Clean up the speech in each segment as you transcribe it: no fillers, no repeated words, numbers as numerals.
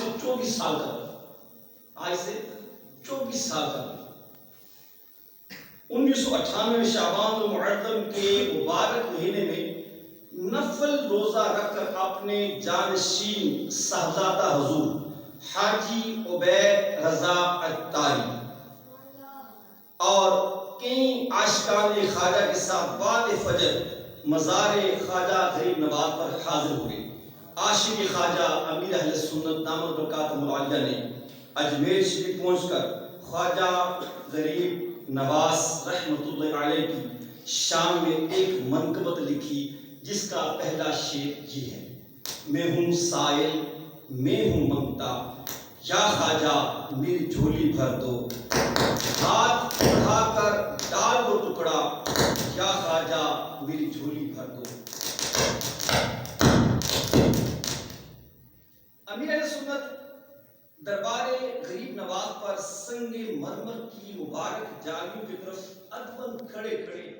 سے 24 سال قبل، آج سے 24 سال قبل 1998 شعبان المعظم کے مبارک مہینے میں نفل روزہ رکھ کر اپنے جانشین صاحبزادہ حضور حاجی عبید رضا عطاری اور کئی عاشقان خواجہ کے ساتھ بعد فجر مزار خواجہ غریب نواز پر حاضر ہوئے۔ عاشق خواجہ امیر اہل سنت دامت برکاتہ العالیہ نے اجمیر شریف پہنچ کر خواجہ غریب نواز رحمۃ اللہ علیہ کی شان میں ایک منقبت لکھی جس کا پہلا شعر یہ ہے: میں ہوں سائل میں ہوں منگتا، یا خواجہ میری جھولی بھر دو، ہاتھ بڑھا کر ڈال دو ٹکڑا، یا خواجہ میری جھولی بھر دو۔ امیر اہل سنت دربار غریب نواز پر سنگ مرمر کی مبارک جالیوں کی طرف ادباً کھڑے کھڑے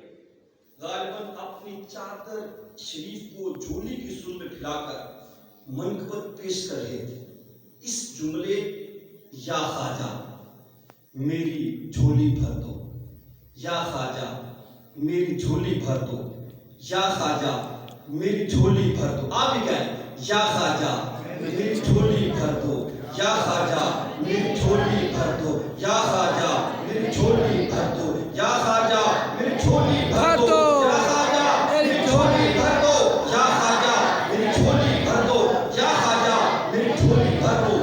غالباً اپنی چادر شریف کو جھولی کی سر میں پھیلا کر منقبت پیش کر رہے تھے۔ اس جملے یا خواجہ میری جھولی بھر دو، یا خواجہ میری جھولی بھر دو، یا خواجہ میری جھولی بھر دو، آپ بھی کہیں یا خواجہ میری جھولی بھر دو، یا خواجہ میری جھولی بھر دو، یا خواجہ میری جھولی بھر دو، یا خواجہ میری جھولی بھر دو، یا خواجہ میری جھولی بھر دو، یا خواجہ میری جھولی بھر دو، یا خواجہ میری جھولی بھر دو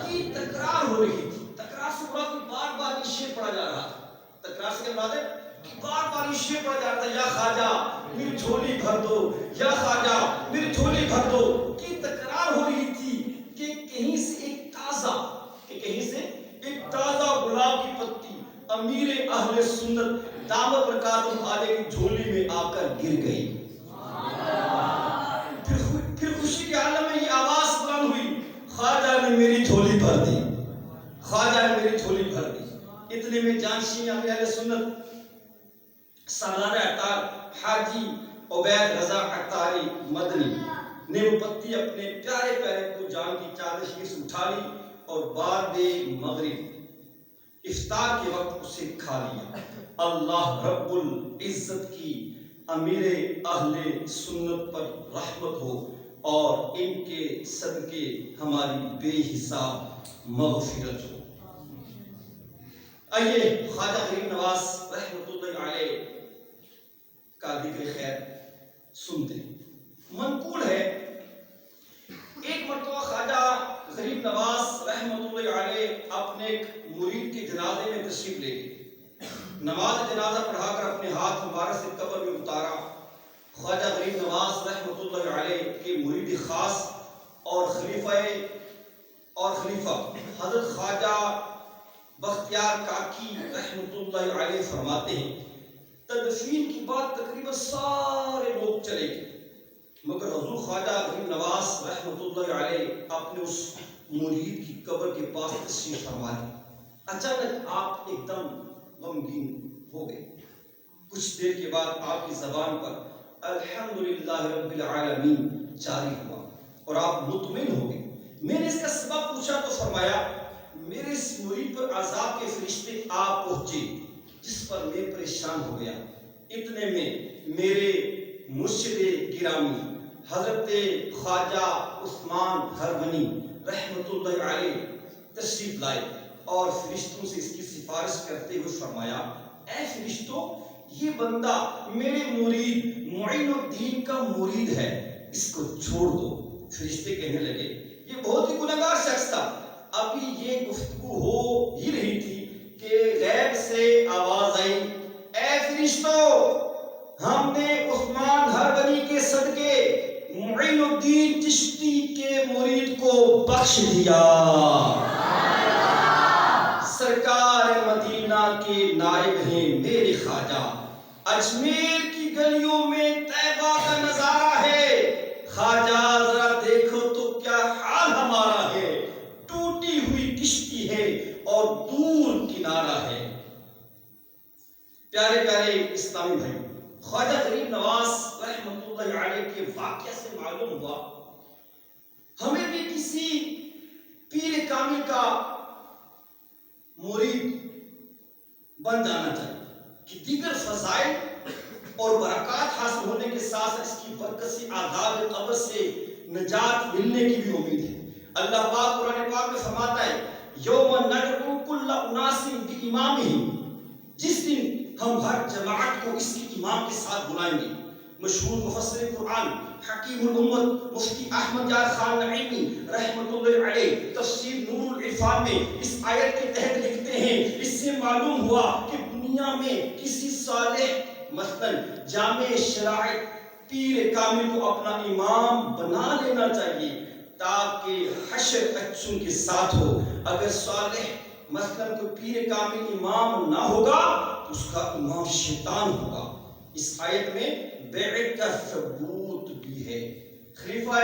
کی تکرار ہو رہی تھی۔ تکرار سے مراد بار بار یہ شعر پڑھا جا رہا تھا۔ تکرار سے کیا مراد ہے کہ بار بار یہ شعر پڑھا جا رہا تھا، یا خواجہ میری جھولی بھر دو، یا خواجہ میری جھولی بھر دو کی تکرار ہو رہی تھی کہ کہیں سے ایک تازہ گلاب کی پتی امیر اہل سنت دامت برکاتہ عالیہ کی جھولی میں آ کر گر گئی۔ پھر خوشی کے عالم میں یہ آواز بلند ہوئی: خواجہ نے میری جھولی بھر دی، خواجہ نے میری جھولی بھر دی۔ اتنے میں جانشین امیر اہل سنت سالار عطار حاجی عبید رضا عطاری مدنی نے وہ پتی اپنے پیارے پیارے کو جان کی چادر شریف سے اٹھا لی اور بعد مغرب افطار کے وقت اسے کھا لیا۔ اللہ رب العزت کی امیر اہل سنت پر رحمت ہو اور ان کے صدقے ہماری بے حساب مغفرت ہو۔ آئیے خواجہ غریب نواز رحمت اللہ علیہ کا ذکر خیر سنتے ہیں۔ منقول ہے ایک مرتبہ خواجہ غریب نواز رحمت اللہ علیہ اپنے ایک مرید کے جنازے میں تشریف لے گئے۔ نماز جنازہ پڑھا کر اپنے ہاتھ مبارک سے قبر میں اتارا۔ خواجہ غریب نواز رحمت اللہ علیہ کے مرید خاص اور خلیفہ حضرت خواجہ بختیار کاکی رحمت اللہ علیہ فرماتے ہیں تدفین کی بات تقریباً سارے لوگ چلے گئے، مگر حضور خواجہ غریب نواز رحمت اللہ علیہ اپنے اس مرید کی قبر کے پاس تشریف فرما لی۔ اچانک آپ ایک دم غمگین ہو گئے۔ کچھ دیر کے بعد آپ کی زبان پر الحمدللہ رب العالمین جاری ہوا اور آپ مطمئن ہو گئے۔ میں نے اس کا سبب پوچھا تو فرمایا میرے اس مرید پر عذاب کے فرشتے آ پہنچے جس پر میں پریشان ہو گیا۔ اتنے میں میرے مرشد گرامی حضرت خواجہ عثمان ہرونی رحمت اللہ علیہ تشریف لائے اور فرشتوں سے اس کی سفارش کرتے ہوئے فرمایا اے فرشتوں، یہ بندہ میرے مرید معین الدین کا مرید ہے، اس کو چھوڑ دو۔ فرشتے کہنے لگے یہ بہت ہی گنہگار شخص تھا۔ ابھی یہ گفتگو ہو ہی رہی تھی کہ غیب سے آواز آئی اے فرشتوں، ہم نے عثمان ہرونی کے صدقے معین الدین چشتی کے مرید کو بخش دیا۔ سرکار مدینہ کے نائب ہیں میرے خواجہ، اجمیر کی گلیوں میں طیبہ کا نظارہ ہے، خواجہ ذرا دیکھو تو کیا حال ہمارا ہے، ٹوٹی ہوئی کشتی ہے اور دور کنارہ ہے۔ پیارے پیارے اسلامی بھائی، خواجہ غریب نواز رحمت اللہ علیہ کے واقعہ سے معلوم ہوا ہمیں بھی کسی کامل کا مرید بن جانا چاہیے کہ دیگر فضائل اور برکات حاصل ہونے کے ساتھ اس کی برکت سے عذاب قبر سے نجات ملنے کی بھی امید ہے۔ اللہ پاک قرآن پاک میں فرماتا ہے یوم ندعو کل اناس بامامہم، جس دن ہم ہر جماعت کو اس کے امام کے ساتھ بلائیں گے۔ مشہور مفسر قرآن حکیم الامت مفتی احمد یار خان نعیمی رحمۃ اللہ علیہ تفسیر نور العرفان میں اس آیت کے تحت لکھتے ہیں اس سے معلوم ہوا کہ دنیا میں کسی صالح مثلا جامع شرائط پیر کامل کو اپنا امام بنا لینا چاہیے تاکہ حشر اچھوں کے ساتھ ہو۔ اگر صالح مثلا کوئی پیر کامل امام نہ ہوگا تو اس کا امام شیطان ہوگا۔ اس آیت میں بیعت کا ثبوت بھی ہے۔ خلیفہ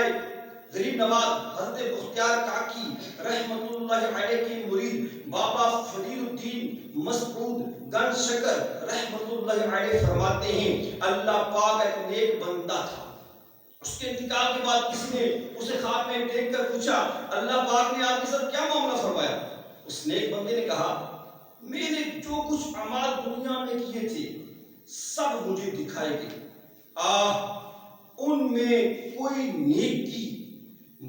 غریب نواز حضرت بختیار کاکی رحمت اللہ علیہ کے مرید بابا فضیل الدین مسعود گنج شکر رحمت اللہ علیہ فرماتے ہیں اللہ پاک ایک نیک بندہ تھا، اس کے انتقال کے بعد کسی نے اسے خواب میں دیکھ کر پوچھا اللہ پاک نے آپ کے ساتھ کیا معاملہ فرمایا؟ اس نیک بندے نے کہا میں نے جو کچھ اعمال دنیا میں کیے تھے سب مجھے دکھائے گئے، ان میں کوئی نیکی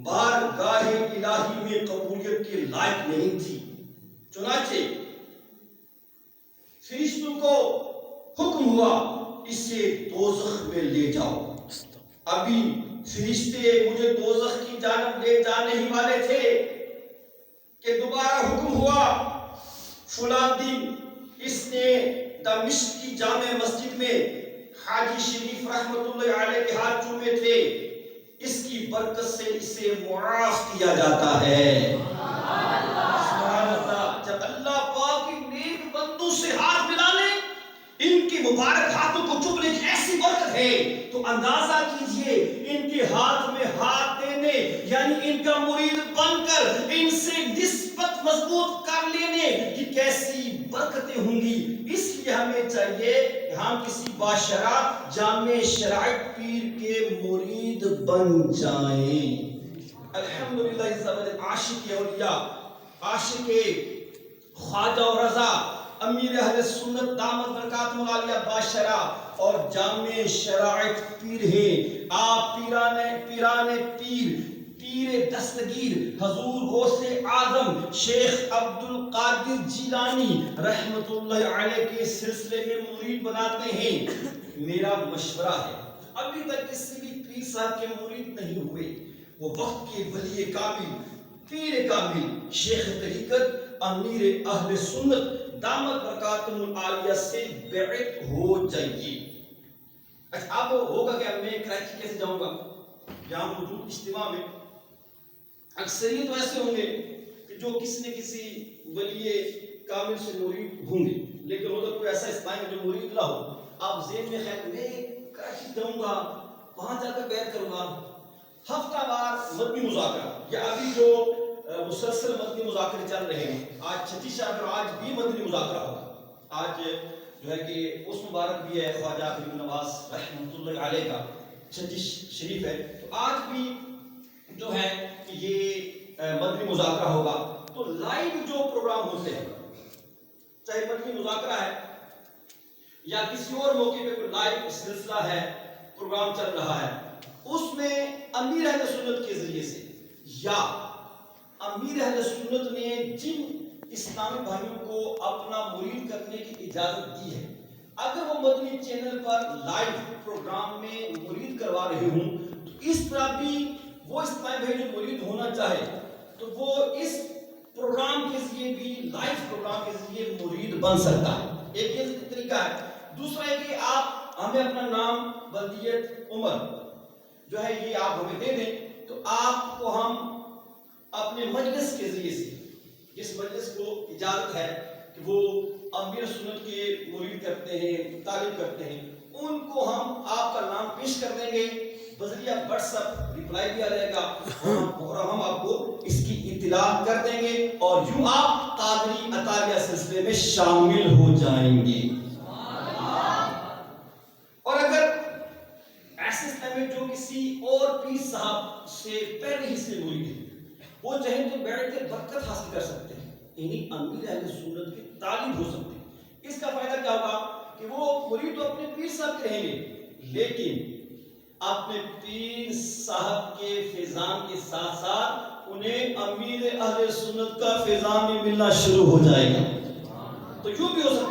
بارگاہ الہی میں قبولیت کے لائق نہیں تھی۔ چنانچہ فرشتوں کو حکم ہوا اسے دوزخ میں لے جاؤ۔ ابھی فرشتے مجھے دوزخ کی جانب لے جانے ہی والے تھے کہ دوبارہ حکم ہوا فلاں دن اس نے دمشق کی جامع مسجد میں حاجی شریف رحمت اللہ علیہ کے ہاتھ چومے تھے، اس کی برکت سے اسے معاف کیا جاتا ہے۔ سبحان اللہ، جب اللہ پاک کے نیک بندوں سے ہاتھ ملا لے، ان کی مبارک ہاتھوں کو چومنے کی ایسی برکت ہے تو اندازہ کیجئے ان کے ہاتھ میں ہاتھ دینے یعنی ان کا مرید بن کر ان سے نسبت مضبوط کر لینے کی کیسی برکتیں ہوں گی۔ اس لیے ہمیں چاہیے کہ ہم کسی باشرع جامع شرائط پیر کے مرید بن جائیں۔ الحمدللہ عاشق اولیاء، عاشق خواجہ و رضا، امیر اہل سنت دامت برکاتہ العالیہ باشرع اور جامع شرائط پیر ہیں۔ آپ پیران پیر دستگیر حضور غوث اعظم شیخ عبد القادر جیلانی رحمت اللہ علیہ کے سلسلے میں مرید بناتے ہیں۔ میرا مشورہ ہے ابھی تک کسی بھی پیر صاحب کے مرید نہیں ہوئے، وہ وقت کے ولی کامل پیر کامل شیخ طریقت امیر اہل سنت دامت برکاتہم العالیہ سے بیعت ہو جائیے۔ اچھا اب ہوگا کہ میں کراچی کیسے جاؤں گا؟ یہاں موجود اجتماع میں اکثریت تو ایسے ہوں گے کہ جو کسی نہ کسی ولی کامل سے مرید ہوں گے، لیکن ادھر کوئی ایسا اسلام جو مرید نہ ہو۔ آپ ذہن میں خیر میں کراچی جاؤں گا، وہاں جا کر بیعت کروں گا۔ ہفتہ وار مدنی مذاکرہ یا ابھی جو مسلسل مدنی مذاکرے چل رہے ہیں، آج چھٹی شب اور آج بھی مدنی مذاکرہ ہوگا۔ آج جو ہے کہ اس مبارک بھی ہے خواجہ غریب نواز رحمۃ اللہ علیہ کا چھٹی شریف ہے، تو آج بھی جو ہے کہ یہ مدنی مذاکرہ ہوگا۔ تو لائیو جو پروگرام ہوتے ہیں، چاہے مدنی مذاکرہ ہے یا کسی اور موقع پہ کوئی لائیو سلسلہ ہے، پروگرام چل رہا ہے، اس میں امیر اہل سنت کے ذریعے سے یا امیر اہل سنت نے جن اسلامی بھائیوں کو اپنا مرید کرنے کی اجازت دی ہے، اگر وہ مدنی چینل پر لائیو پروگرام میں مرید کروا رہے ہوں تو اس طرح بھی وہ اسلامی بھائی جو مرید ہونا چاہے تو وہ اس پروگرام کے ذریعے بھی لائیو پروگرام کے ذریعے مرید بن سکتا ہے۔ ایک یہ طریقہ ہے۔ دوسرا ہے کہ آپ ہمیں اپنا نام بلدیت عمر جو ہے یہ آپ ہمیں دے دیں تو آپ کو ہم اپنے مجلس کے ذریعے سے، جس مجلس کو اجازت ہے کہ وہ امیر سنت کے مرید کرتے ہیں، تعلیم کرتے ہیں، ان کو ہم آپ کا نام پیش کر دیں گے، بذریعہ واٹس ایپ ریپلائی بھی آ جائے گا اور ہم آپ کو اس کی اطلاع کر دیں گے اور یوں آپ قادری عطاریہ سلسلے میں شامل ہو جائیں گے۔ اور اگر ایسے اسلام میں جو کسی اور پیر صاحب سے پہلے ہی سے مرید ہے وہ چاہیں تو بیٹھ کے برکت حاصل کر سکتے ہیں، یعنی امیر اہل سنت کی تعلیم ہو سکتی ہے۔ اس کا فائدہ کیا ہوگا کہ وہ مرید تو اپنے پیر صاحب کے رہیں گے، لیکن اپنے پیر صاحب کے فیضان کے ساتھ ساتھ انہیں امیر اہل سنت کا فیضان بھی ملنا شروع ہو جائے گا۔ تو یوں بھی ہو سکتا ہے